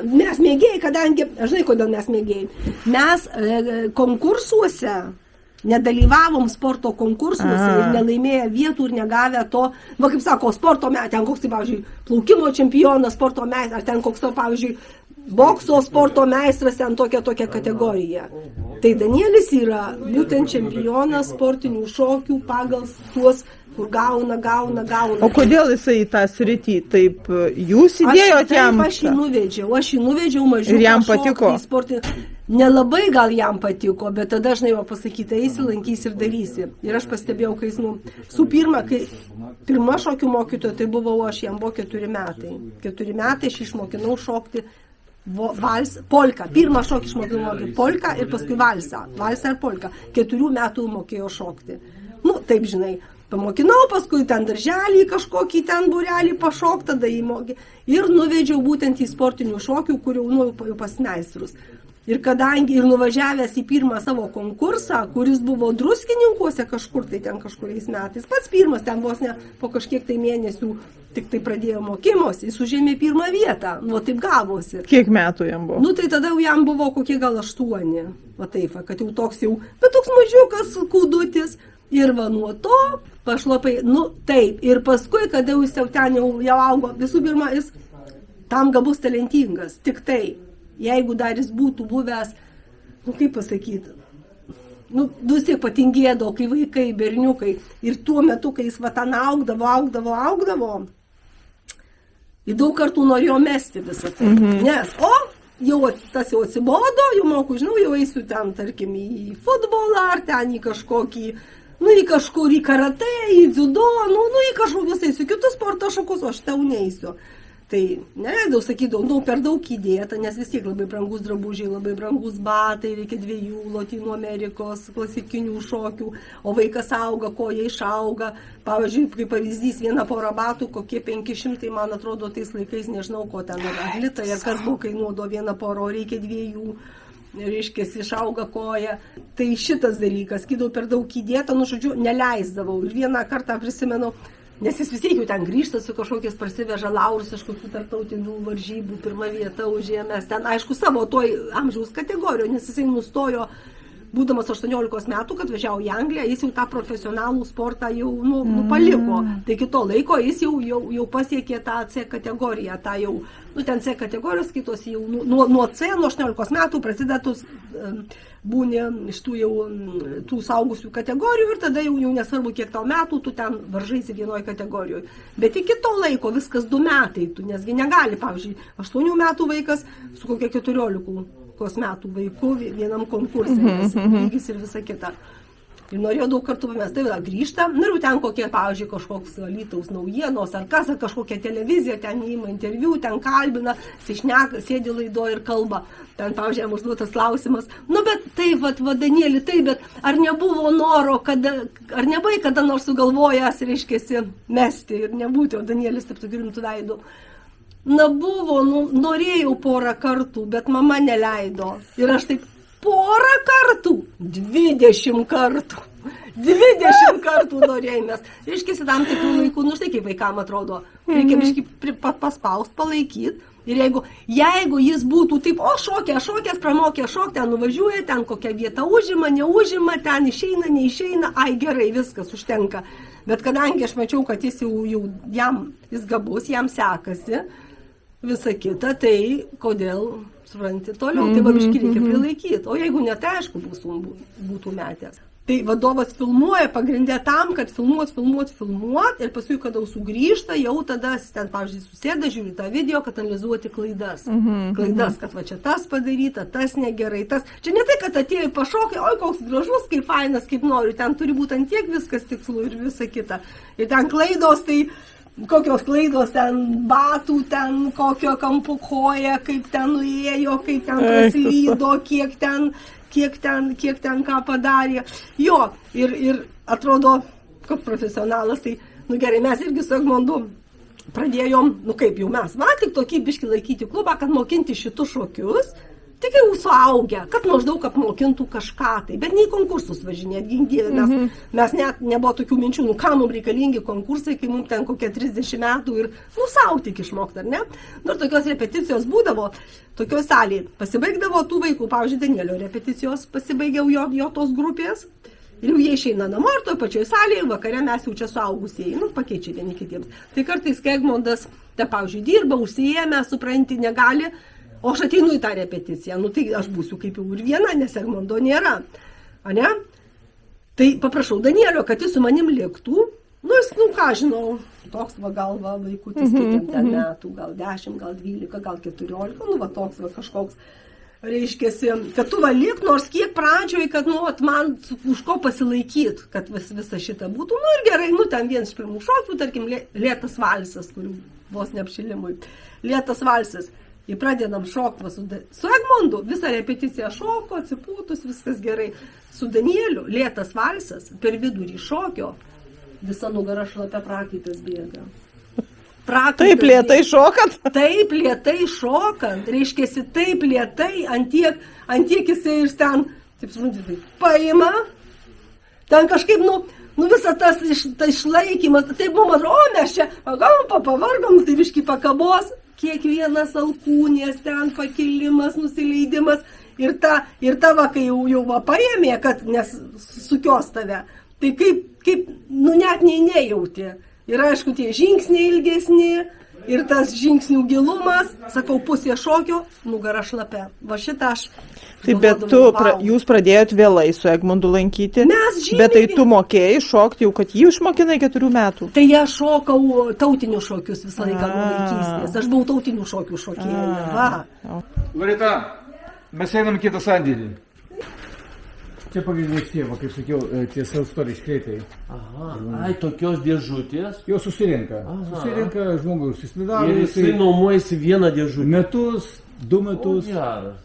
Mes mėgėjai, kadangi, žinai, kodėl mes mėgėjai, mes konkursuose nedalyvavom sporto konkursuose ir nelaimėję vietų ir negavę to, va kaip sako, sporto ten koks, tai, pavyzdžiui, plaukimo čempionas, sporto meistras, ar ten koks, pavyzdžiui, bokso sporto meistras, ten tokia kategorija. Tai Danielis yra būtent čempionas sportinių šokių pagal tuos, kur gauna. O kodėl jisai į tą sritį? Taip, jūs įdėjot jam? Aš jį nuvedžiau mažiau. Ir jam patiko? Nelabai gal jam patiko, bet tada žinai va pasakyti, eisi, lankysi ir darysi. Ir aš pastebėjau, kai jis, pirma šokių mokytoja, tai buvau aš, jam buvo 4 metai. 4 metai aš išmokinau šokti polką. Pirmą šokį išmokinau polką ir paskui valsą. Valsą ir polką. 4 metų mokėjau šokti. Nu, taip žinai. Pamokinau, paskui ten darželį kažkokį ten būrelį pašok, tada įmokė. Ir nuvedžiau būtent į sportinių šokių, kur jau pas meistrus. Ir kadangi ir nuvažiavęs į pirmą savo konkursą, kuris buvo druskininkuose kažkur, tai ten kažkuriais metais, pats pirmas, ten vos ne po kažkiek tai mėnesių tik tai pradėjo mokymus, jis užėmė 1 vietą, nu taip gavosi. Kiek metų jam buvo? Nu tai tada jau jam buvo kokie gal 8, va taip, kad jau toks jau, bet toks mažiukas kūdutis. Ir va nuo to pašlopai, nu taip, ir paskui, kada jis jau ten jau augo, visų pirma, jis tam gabus talentingas, tik tai. Jeigu dar jis būtų buvęs, nu kaip pasakyti, nu vis tiek patingėdavo, kai vaikai, berniukai, ir tuo metu, kai jis va ten augdavo, Ir daug kartų norėjo mesti visą tai. Nes, jau tas jau atsibodo, jau moku, žinau, jau eisiu ten, tarkim, į futbolą, ar ten į kažkokį, į kažkur į karatė, į dziudo, į kažkokius eisiu kitus sporto šakus, o aš tau neisiu. Tai neleidau, sakydavau, per daug įdėta, nes vis tiek labai brangus drabužiai, labai brangus batai, reikia 2 Lotynų Amerikos klasikinių šokių, o vaikas auga, koja išauga. Pavyzdžiui, kaip pavyzdys, viena pora batų, kokie 500, man atrodo, tais laikais, nežinau, ko ten litai, ar kas buvo kainuodo viena pora, reikia 2, reiškia, išauga koja. Tai šitas dalykas, sakydavau, per daug įdėta, žodžiu, neleisdavau. Ir vieną kartą prisimenu, nes jis vis tiek jau ten grįžta su kažkokiais parsiveža laurus iš kokių tarptautinių varžybų, 1 vietą užėmęs ten, aišku, savo toj amžiaus kategorijoje, nes jisai nustojo, būdamas 18 metų, kad važiavo į Angliją, jis jau tą profesionalų sportą jau paliko. Tai iki to laiko jis jau pasiekė tą C kategoriją, tą jau, ten C kategorijos kitos jau, nuo C, nuo 18 metų prasidėtus būni iš tų saugusių kategorijų ir tada jau nesvarbu, kiek tau metų, tu ten varžaisi vienoje kategorijoje. Bet iki to laiko viskas 2 metai, nesgi negali, pavyzdžiui, 8 metų vaikas su kokia 14 metų vaiku vienam konkursui, nes lygis ir visa kita. Ir norėjo daug kartų pamest, tai grįžta, ir ten kokie, pavyzdžiui, kažkoks Alytaus naujienos, ar kas, ar kažkokia televizija, ten įima interviu, ten kalbina, sėdi laidoje ir kalba. Ten, pavyzdžiui, jam užduotas klausimas, bet taip, Danielį, taip, bet ar nebuvo noro, ar nebuvai kada nors sugalvojęs, reiškiasi, mesti ir nebūti, o Danielis taip tokiu rimtu veidu. Buvo, norėjau porą kartų, bet mama neleido. Ir aš taip, porą kartų, 20 kartų. 20 kartų norėjomės. Reiškia, tam tikrų laikų, štai kaip vaikam atrodo, reikia biškį paspaust, palaikyti. Ir jeigu jis būtų taip, šokęs, pramokė šokti, ten nuvažiuoja, ten kokią vietą užima, neužima, ten išeina, neišeina, gerai, viskas užtenka. Bet kadangi aš mačiau, kad jis jis gabus, jam sekasi, visa kita, tai kodėl, supranti, toliau, tai biškį reikia prilaikyti. O jeigu ne, tai aišku, būtų metęs. Tai vadovas filmuoja pagrindė tam, kad filmuot ir paskui, kada sugrįžta, jau tada ten, pavyzdžiui, susėda, žiūri tą video, kad analizuoti klaidas. Klaidas, kad čia tas padaryta, tas negerai, tas. Čia ne tai, kad atėjo pašokai, koks gražus, kaip fainas, kaip noriu, ten turi būti ant tiek viskas tikslu ir visa kita. Ir ten klaidos, tai kokios klaidos, ten batų, ten kokio kampu koja, kaip ten nuėjo, kaip ten praslydo, kiek ten ką padarė. Jo, ir atrodo, kaip profesionalas, tai, gerai, mes irgi su Egmondu pradėjom, kaip jau mes, tik tokį biškį laikyti klubą, kad mokinti šitus šokius, tik jau suaugę, kad maždaug apmokintų kažką tai, bet ne į konkursus važinėti, mes net nebuvo tokių minčių, ką mums reikalingi konkursai, kai mums ten kokie 30 metų ir, savo tik išmokti, ar ne? Ir tokios repeticijos būdavo, tokios salėje pasibaigdavo tų vaikų, pavyzdžiui, Danielio repeticijos pasibaigiau jo tos grupės ir jau jie išeina namo ir toje pačioje salėje, vakare mes jau čia suaugusieji, pakeičia vieni kitiems. Tai kartais, kai Egmondas, pavyzdžiui, dirba, užsiėmė, supranti, negali, o aš ateinu į tą repeticiją, tai aš būsiu kaip jau ir viena, nes Egmondo nėra. Ane? Tai paprašau Danielio, kad jis su manim liktų. Jis, ką žinau, toks gal vaikutis, kiek ten metų, gal 10, gal 12, gal 14, toks kažkoks. Reiškiasi, kad tu lik, nors kiek pradžioj, kad, man už ko pasilaikyti, kad visa šita būtų. Ir gerai, ten vienas iš pirmų šokių, tarkim, lėtas valsas, kurių vos neapšilimui. Lėtas valsas. Ir pradedam šokti su Egmondu, visą repeticiją šoko, atsipūtus, viskas gerai. Su Danieliu, lėtas valsas, per vidurį šokio, visa nugara šlapia prakaitas bėga. Taip lėtai šokant? Taip lėtai šokant, reiškiasi taip lėtai, ant tiek jisai ir ten, taip suprantu, paima, ten kažkaip, visą tas išlaikymas, taip mums atrodo, mes čia pavargom, tai viški pakabos, kiekvienas alkūnės, ten pakilimas, nusileidimas ir ta kai jau paėmė, kad nes sukios tave, tai kaip net nejauti. Ir aišku, tie žingsniai ilgesni ir tas žingsnių gilumas, sakau, pusė šokio, nugara šlapia. Va šitą aš Tai bet jūs pradėjot vėlai su Egmondu lankyti, Mes žymiai bet tai tu mokėjai šokti jau, kad jį išmokinai 4 metų. Tai aš šokau tautinius šokius visą laiką nuo vaikystės. Aš buvau tautinių šokių šokėja. Va. Loreta, mes einam kitą sandėlį. Čia pagrindinės tie, kaip sakiau, tie self-storage kreitai. Aha, ai, tokios dėžutės. Jau susirenka. Susirenka žmogus, susidaro. Ir jisai nuomojasi vieną dėžutę. Metus, 2 metus. Geras.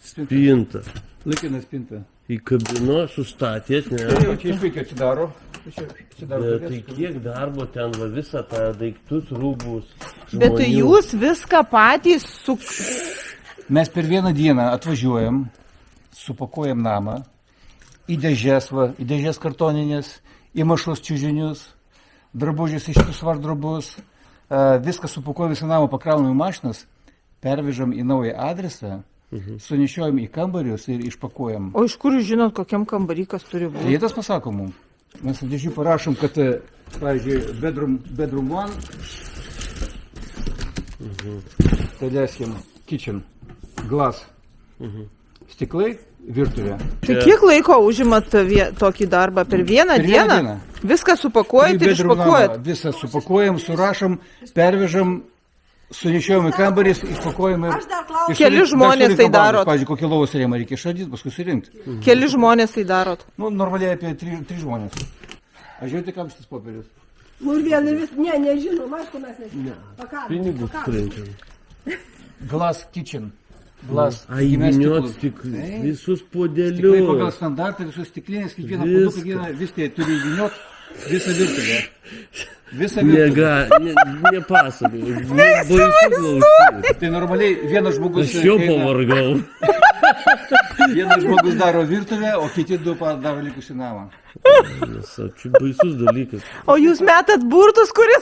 Spinta. Laikina spinta. Įkabino, sustatėt, ne? Tai jau čia išveikia atsidaro. Bet tai kiek darbo ten, va, visą tą daiktus, rūbus. Bet tai jūs viską patys su... Mes per vieną dieną atvažiuojam, supakuojam namą, į dėžės kartoninės, į maišus čiužinius, drabužius iš tų vardrobus, viską supakuojam visą namą, pakraunam į mašinas, pervežam į naują adresą, sunešiojam į kambarius ir išpakuojam. O iš kur jūs žinot, kokiam kambarį kas turi būti? Tai tas pasako mums. Mes ant dėžių parašom, kad, pavyzdžiui, bedroom 1, daleiskim, kitchen, glass, stiklai, virtuvė. Tai kiek laiko užimat tokį darbą? Per vieną dieną? Viską supakuojat ir išpakuojat? Visą supakuojam, surašom, pervežam, sunešiojam į kambarys, išpakuojam ir... Keli žmonės tai darot? Pavyzdžiui, kokį lovos rėmą reikia išardyti, paskui surinkti. Keli žmonės tai darot? Nu, normaliai apie 3 žmonės. Aš žiūrėti, kam šitas popierius. Nu ir vėl vis, nežinom, aišku, mes nežinom. Pinigus turinčiam. Glass kitchen. Glass. Įvyniot visus podelius. Stiklai pagal standartą, visus stiklinės, kiekvieną produktą, viską turi įvyniot, visą virtuvę. Nepasakau. Baisu klausyti. Tai normaliai vienas žmogus... Aš jau pavargau. Vienas žmogus daro virtuvę, o kiti 2 daro likusį namą. Čia baisus dalykas. O jūs metat burtus, kurį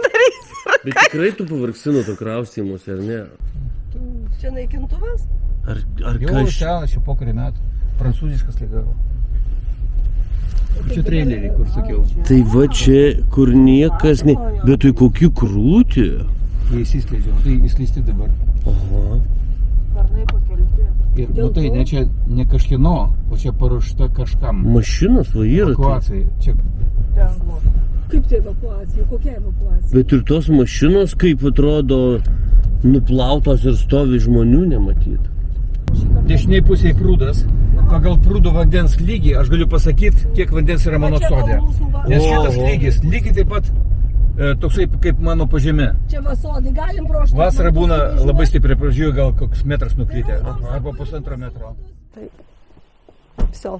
darys? Bet tikrai tu pavargsi nuo to kraustymus, ar ne? Čia naikintuvas? Ar Jau senas, čia po kurį metų. Prancūziškas lygavo. Čia traileriai, kur sakiau. Tai va čia, kur niekas ne... Bet tai kokių krūtį? Jie įsiskleidžia, tai įslysti dabar. Aha. Sparnai pakelti. Ir, nu tai, ne čia ne kažkieno, o čia paruošta kažkam. Mašinos va yra. Evakuacijai. Čia... Kaip tai evakuacija? Kokia evakuacija? Bet ir tos mašinos, kaip atrodo, nuplautos ir stovi žmonių nematyti. Dešiniai pusėje prūdas. Pagal prūdo vandens lygį aš galiu pasakyti, kiek vandens yra mano sode. Nes šitas lygis lygiai taip pat toksai kaip mano pažeme. Čia vasodai, galim prošti. Vasarą būna labai stipriai, pražiūrėjau, gal koks metras nukritę. Arba 1,5 metro. Viso.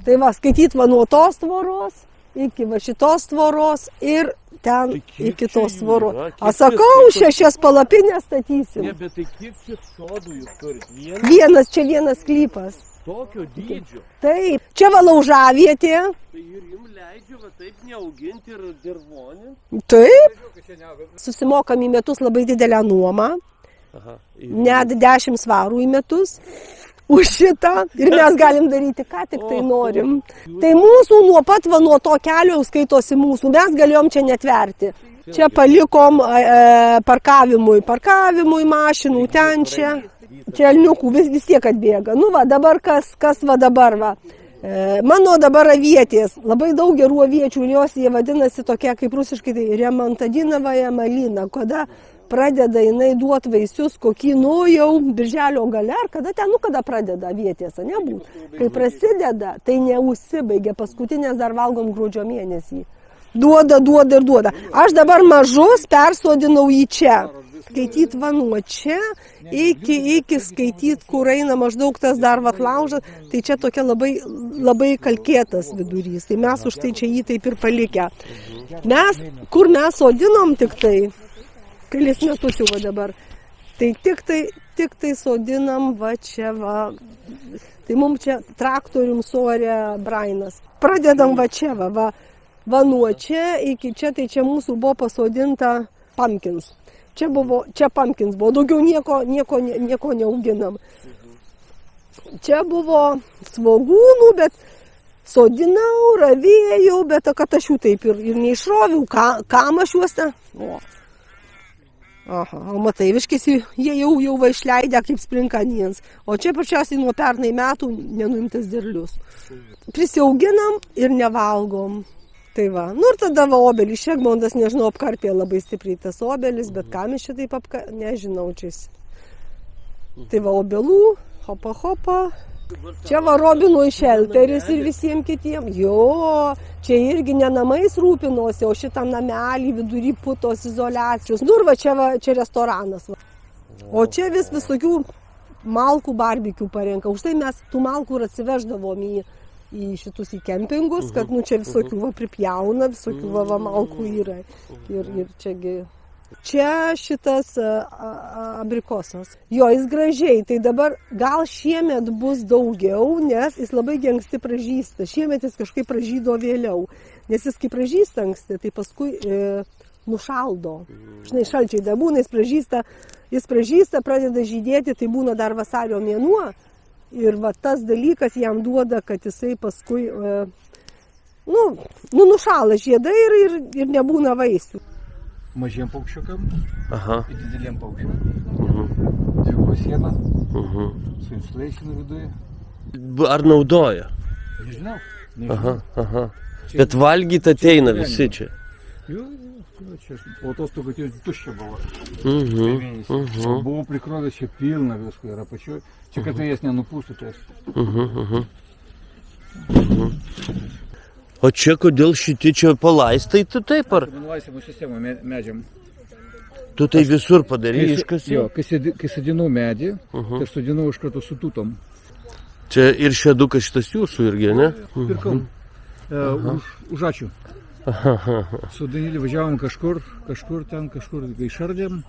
Tai va, skaityt va nuo tos tvoros, iki va šitos tvoros ir ten iki tos tvoros. Aš sakau, 6 palapinės statysim. Ne, bet tai kiek čia sodų jūs turit? Vienas sklypas. Tokio dydžio. Taip, čia va laužavietė. Tai ir jums leidžia va taip neauginti ir dirvonį? Taip. Susimokam į metus labai didelę nuomą. Aha. Net 10 svarų į metus. Už šitą. Ir mes galim daryti, ką tik tai norim. Tai mūsų nuo pat va nuo to kelio jau skaitosi mūsų. Mes galėjom čia netverti. Čia palikom parkavimui mašinų ten čia. Čia elniukų vis tiek atbėga. Nu va, dabar kas va dabar va. Mano dabar avietės. Labai daug gerų aviečių ir jos jie vadinasi tokia kaip rusiškai tai remontadinavąją malina. Kada pradeda jinai duot vaisius, kokį jau birželio gale, ar kada ten, kada pradeda avietės, nebūt. Kai prasideda, tai neužsibaigia. Paskutinės dar valgom gruodžio mėnesį. Duoda. Aš dabar mažus persodinau į čia. Skaityt va nuo čia, iki skaityt, kur eina maždaug tas dar vat laužas, tai čia tokia labai kalkėtas vidurys. Tai mes už tai čia jį taip ir palikę. Kur mes sodinom tik tai, kelis metus jau va dabar, tai tik tai sodinam va čia va. Tai mums čia traktorium suorė Brainas. Pradedam va čia va nuo čia iki čia, tai čia mūsų buvo pasodinta pumpkins. Čia pumpkins buvo, daugiau nieko neauginam. Čia buvo svogūnų, bet sodinau, ravėjau, bet kad aš jų taip ir neišroviau, kam aš juos ten. Aha, o matai, viškis jie jau va išleidę kaip sprinkanins. O čia pačiausiai nuo pernai metų nenuimtas derlius. Prisiauginam ir nevalgom. Tai va, nu ir tada va obelį. Šegmondas, nežinau, apkarpė labai stipriai tas obelis, bet kam iš šitaip nežinau čia. Tai va obelų, hopa. Čia va Robinui šelteris ir visiems kitiems. Jo, čia irgi ne namais rūpinosi, o šitam namelį vidury putos izoliacijos. Nu ir va čia restoranas. Va. O čia visokių malkų barbekių parenka. Už tai mes tų malkų ir atsiveždavom į šitus į kempingus, kad nu čia visokių va pripjauna, visokių va malkų yra. Ir čiagi... Čia šitas abrikosas. Jo, jis gražiai, tai dabar gal šiemet bus daugiau, nes jis labai anksti pražysta. Šiemet jis kažkaip pražydo vėliau, nes jis kai pražysta anksti, tai paskui nušaldo. Žinai, šalčiai dar būna, jis pražysta, pradeda žydėti, tai būna dar vasario mėnuo. Ir va tas dalykas jam duoda, kad jisai paskui, nušala žiedai ir nebūna vaisių. Mažiem paukščiukam ir dideliem paukščiam. Dviguba siena, su insulation viduje. Ar naudoja? Nežinau. Aha. Bet valgyti ateina visi čia. Jo, čia. O tos tokios tuščia buvo. Buvo prikrovęs čia pilna visko ir apačioj. Čia kad tai jas nenupūstytas. O čia kodėl šitie čia palaistai, tu taip ar? Laistymo sistemą medžiam. Tu tai visur padarai, iškasi? Jo, kai sodinau medį, tai sodinau iš karto su tutom. Čia ir šedukas šitas jūsų irgi, ne? Pirkau. Už ačiū. Su Daniliu važiavom kažkur išardėm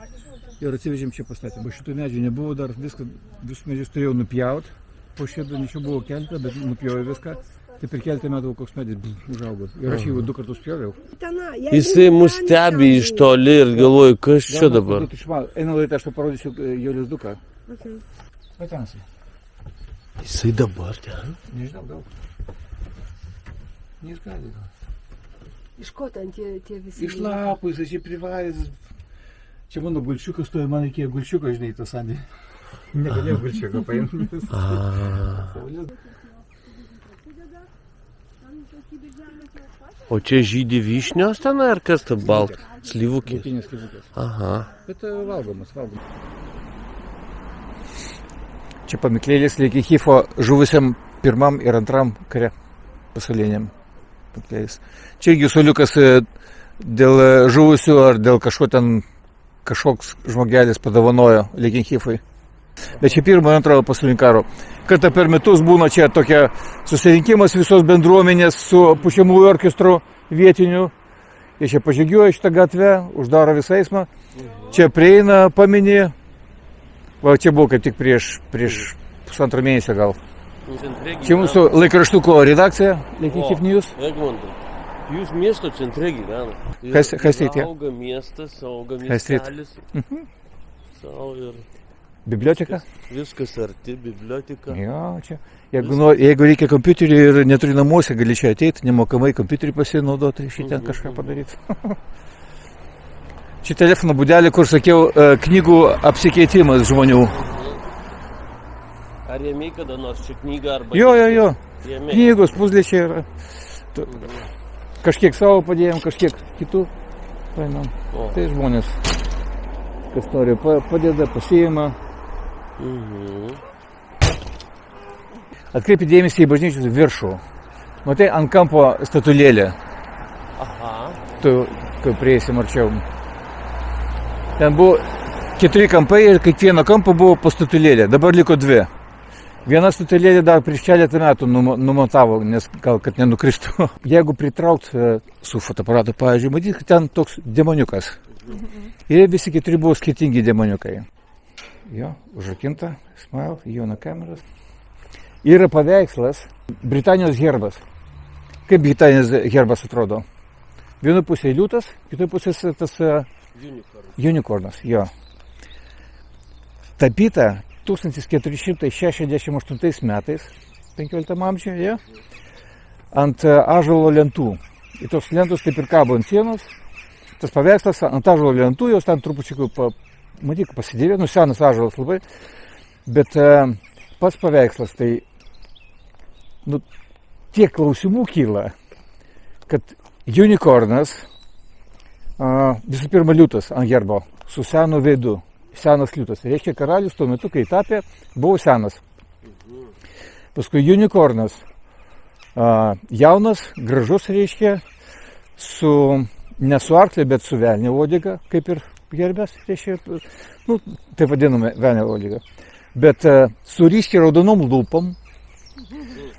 ir atsivežėm čia pastatėm. O šitų medžių nebuvo dar, visus medžius turėjau nupjaut. Po šėdo ničio buvo keltą, bet nupjauė viską. Tai per keletą metų koks medis užaugo. Ir aš jį 2 kartus pjoviau. Jisai mus stebi iš toli ir galvoju, kas čia dabar. Eina laitą, aš to parodysiu jo lizduką. Patensi. Jisai dabar ten? Nežinau, gal. Neįskadė gal. Iš ko ten tie visi? Iš lapų, jisai čia privaręs. Čia mano gulčiukas, stoja man reikėjo gulčiuką, žinai, tą sandį. Negalėjau gulčiuką paimti. O čia žydi vyšnios ten, ar kas ta balta? Slyvukės? Laukinės slyvukės. Aha. Bet valgomas. Čia pamiklėlis Lenkijifo žuvusiam 1 ir 2 kare pasauliniam. Čia irgi soliukas dėl žuvusių ar dėl kažkoks žmogelis padovanojo Lenkijifui. Bet čia 1 ir 2 pasaulinio karo. Kartą per metus būna čia tokia susirinkimas visos bendruomenės su pučiamųjų orkestru vietiniu. Jie čia pažygiuoja šitą gatvę, uždaro visą eismą. Čia prieina, paminė. Va, čia buvo kaip tik prieš 1,5 mėnesio gal. Čia mūsų laikraštuko redakcija, Lenkijif News. Egmontai, jūs miesto centre gyvena. Kas tai tie? Auga miestas, auga miestelis. Ir... Biblioteka? Viskas arti, biblioteka. Jo, čia. Jeigu reikia kompiuterį ir neturi namuose, gali čia ateiti, nemokamai kompiuterį pasinaudoti, šitien kažką padaryti. Čia telefono būdelė, kur sakiau, knygų apsikeitimas žmonių. Ar jie kada nors čia knygą arba... Jo. Knygos, puzlė čia yra. Kažkiek savo padėjom, kažkiek kitų paėmėm. Tai žmonės, kas nori, padeda, pasiima. Atkreipi dėmesį į bažnyčios viršų. Matai, ant kampo statulėlė. Aha. Tu, kai prieisim arčiau. Ten buvo 4 kampai ir kiekvieno kampo buvo po statulėlė. Dabar liko 2. Viena statulėlė dar prieš keletą metų numontavo, nes gal kad nenukristų. Jeigu pritraukt su fotoaparatu, pavyzdžiui, matyti, kad ten toks demoniukas. Ir visi 4 buvo skirtingi demoniukai. Jo, užrakinta, smile, Jono kameras. Yra paveikslas, Britanijos herbas. Kaip Britanijos herbas atrodo? Vienu pusė liūtas, kitu pusė tas unicornas. Jo. Tapyta 1468 metais, 15 amžiuje, ant ąžuolo lentų. Ir tos lentos taip ir kabo ant sienos. tas paveikslas ant ąžuolo lentų, jos ten trupučiuką, matyk, pasidėvė, nu senas ąžuolas labai, bet pats paveikslas, tai, nu, tiek klausimų kyla, kad unikornas, visų pirma liūtas ant herbo, su senu veidu, senas liūtas. Reiškia, karalius tuo metu, kai tapė, buvo senas. Paskui unikornas, jaunas, gražus, reiškia, ne su arklė, bet su velnio uodega, kaip ir gerbės, reiškia, nu, taip vadiname velnio uodega. Bet su ryškiai raudonom lūpom,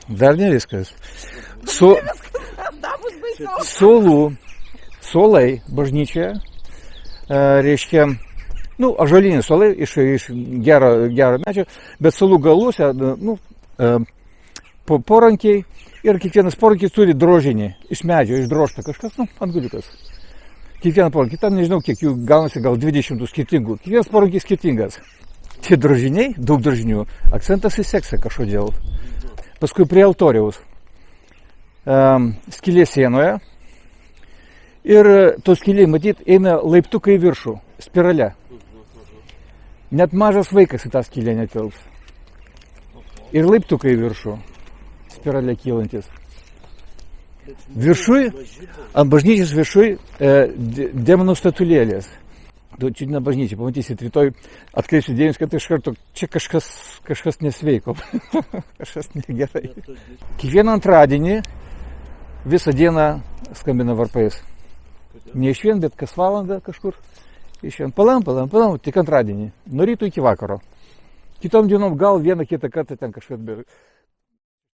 dar ne viskas. Suolai bažnyčioje, reiškia, nu, ąžuoliniai suolai iš gero medžio, bet suolų galuose, nu, porankiai ir kiekvienas porankis turi drožinį iš medžio, išdrožta kažkas, nu, antguliukas. Kiekvieną porankį, ten nežinau, kiek jų gaunasi, gal 20 skirtingų. Kiekvienas porankis skirtingas. Tie drožiniai, daug drožinių, akcentas į seksą kažkodėl. Paskui prie altoriaus. Skylė sienoje. Ir tos skylė, matyt, eina laiptukai į viršų, spirale. Net mažas vaikas į tą skylę netilps. Ir laiptukai į viršų, spirale kylantis. Viršui, ant bažnyčios viršui, demonų statulėlės. Čia ne bažnyčia, pamatysit, rytoj atkreipsiu dėmesį, kad iš karto čia kažkas nesveiko, kažkas negerai. Kiekvieną antradienį visą dieną skambina varpais. Ne iš vien, bet kas valandą kažkur. Iš vien palam, tik antradienį. Nuo ryto iki vakaro. Kitom dienom gal vieną kitą kartą ten kažkas